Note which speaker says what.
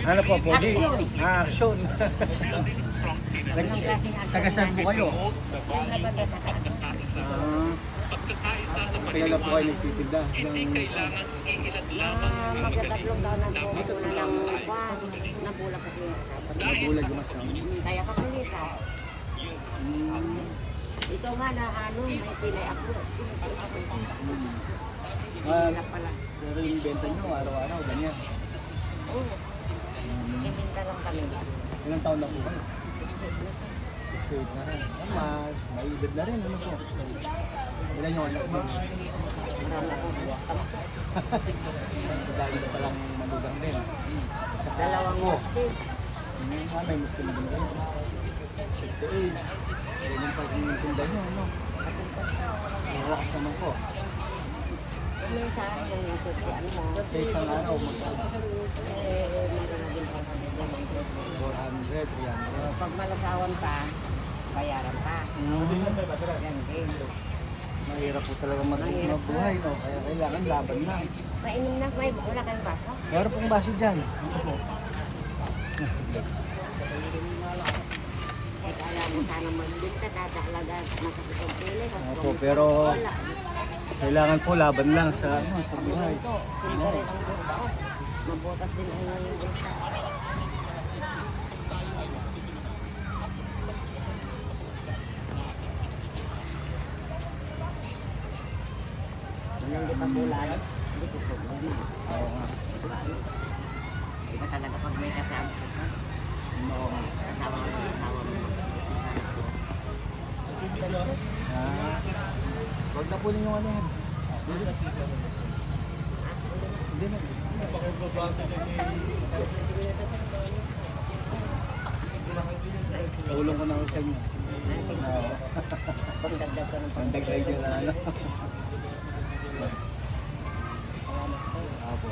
Speaker 1: Ano po, pogi?
Speaker 2: Action.
Speaker 1: Action.
Speaker 2: Anong klaseng action?
Speaker 1: Taga-saan po kayo? Kailan po kayo nagtitinda?
Speaker 2: Magkatatlong taon na po ito na lang nabulag kasi yung asawa.
Speaker 1: Nabulag yung asawa.
Speaker 2: Kaya kapalitan. Ito nga na ano, may pinay ako. Hindi na pala.
Speaker 1: Pero yung benta nyo, araw-araw, ganyan.
Speaker 2: Oo. Kiminta lang kami.
Speaker 1: Ilang taon na po kayo? 68 na rin. Mas, may edad na rin. Ano po? Ilan yung anak mo?
Speaker 2: Marami akong buwak.
Speaker 1: Dahil na palang malugang din.
Speaker 2: Dalawang muslim.
Speaker 1: May muslim din kayo. 68. Ganyan pa yung tinda nyo, ano? Wakas naman po.
Speaker 2: Minsan, yung isip ko, ano mo,
Speaker 1: Sa isang araw,
Speaker 2: meron na din pa sa
Speaker 1: 400, 300.
Speaker 2: pag malasawan pa, bayaran pa. Yan din.
Speaker 1: Mahirap po talaga mabuhay, no? Kaya kailangan laban na.
Speaker 2: Painom na, may wala kayong baso?
Speaker 1: Meron pong baso dyan. Ano po?
Speaker 2: Eh, kaya mo sana magbinta, tatalaga, masakit ang pili.
Speaker 1: Opo, pero kailangan po laban lang sa buhay.
Speaker 2: Siyempre rin ang buta. Mabutas din ang ngayon buta. Walang di pa bulan, hindi ko problema.
Speaker 1: Oo nga.
Speaker 2: Iba talaga pag may kasama ka. Kasama mo, kasama mo.
Speaker 1: Huwag na po ninyo ano yan. Hindi na. Tulong ko na ako sa inyo.
Speaker 2: Pagdagdag ko ng
Speaker 1: Pagdagdag nyo na ano. Apo.